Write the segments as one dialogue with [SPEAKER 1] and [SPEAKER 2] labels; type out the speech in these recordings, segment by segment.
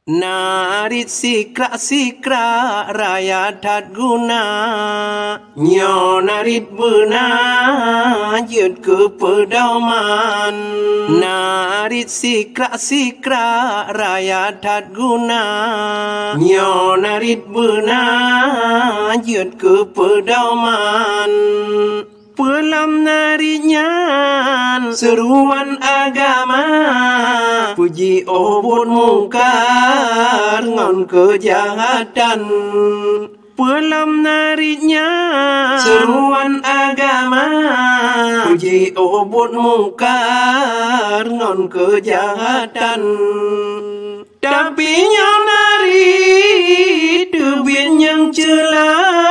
[SPEAKER 1] Narit sikra raya tat guna Nyo narit bena Yud ke pedauman Narit sikra raya tat guna Nyo narit bena Yud ke pedauman Pelam narinyan seruan agama Puji obot mungkar ngon kejahatan Pelam narinyan seruan agama Puji obot mungkar ngon kejahatan Tapi yang nari dubin yang celah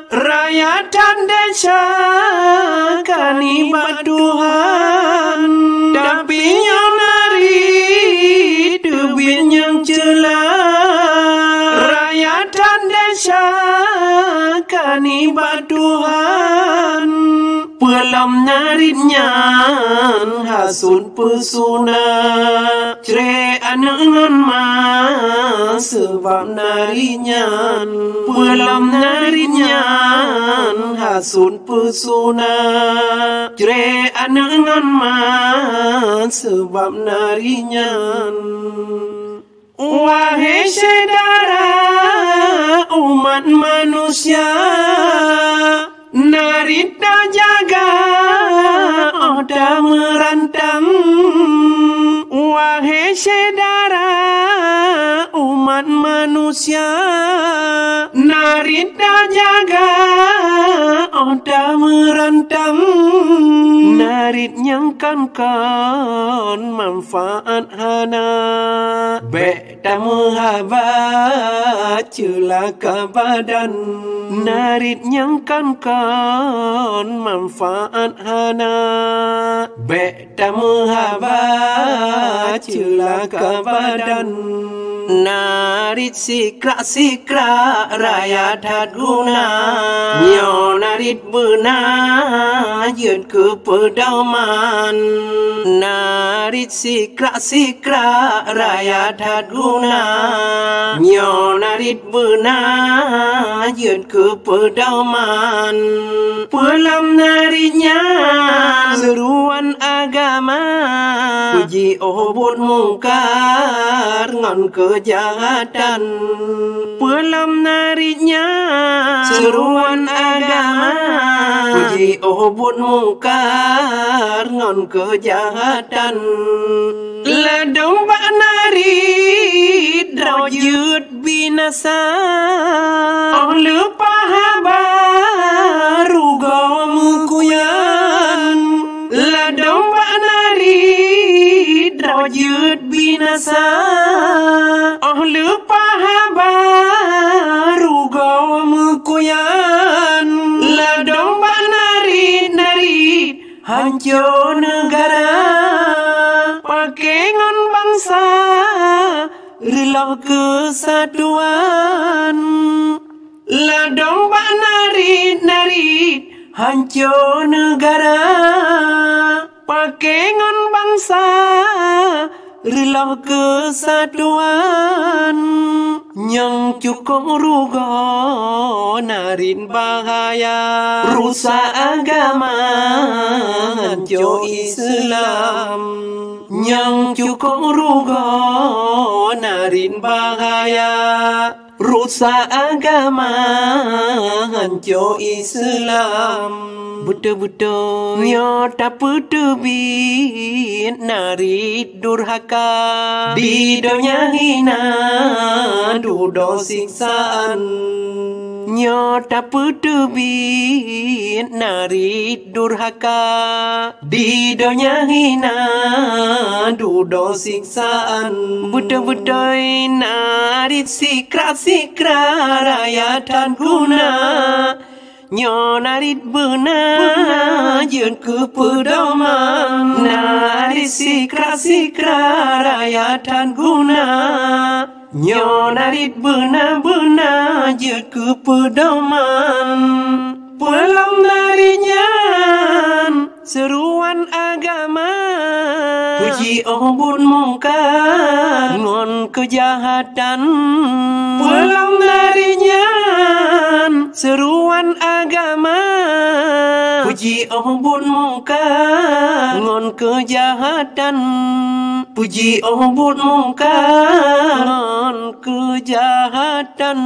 [SPEAKER 1] Rakyatan desa kanibat Tuhan Tapi yang nari dubin yang celah Rakyatan desa kanibat Tuhan Pelam naritnyan hasun pesona Cere anangan mas sebab narinyan Pelam naritnyan hasun pesona Cere anangan mas sebab narinyan Wahai saudara umat manusia Narita jaga oda merantang Wahai saudara umat manusia Narita jaga oda merantang Narit nyangkan manfaat hana Bek tamu habat celaka badan Narit nyangkan manfaat hana Bek tamu habat celaka badan Narit sikra raya tat guna Nyo narit bena Yud ke pedauman Narit sikra raya tat guna Nyo narit bena Yud ke pedauman Pelam naritnya seruan agama Puji obot mungkar ngon kejahatan Pelam naritnya seruan agama Puji obot mungkar ngon kejahatan Ladong bak narit rajut binasa Oh lupa habar rugo mukuyan Ladong bak narit rajut binasa Oh lupa habar rugo mukuyan Ladong bak narit hancur negara Pakai ngon bangsa Rilau kesatuan Ladong bak narit hancur negara Pakai ngon bangsa Rilau kesatuan Yang cukup rugo narin bahaya Rusak agama hancur Islam Yang cukup rugo narin bahaya Rusak agama hancur Islam Betul-betul nyata pedebit narit durhaka Di dunia hina dudo siksaan Nyata pedebit narit durhaka Di dunia hina dudo siksaan Betul-betul narit sikra raya tan guna Nyo narit bena Yud ke pedauman Narit sikra raya tan guna Nyo narit bena Yud ke pedauman Pelam narinyan seruan agama Puji obot mungkar ngon kejahatan. Pulang larinya seruan agama, puji ombud mungkar ngon kejahatan. Puji ombud mungkar ngon kejahatan.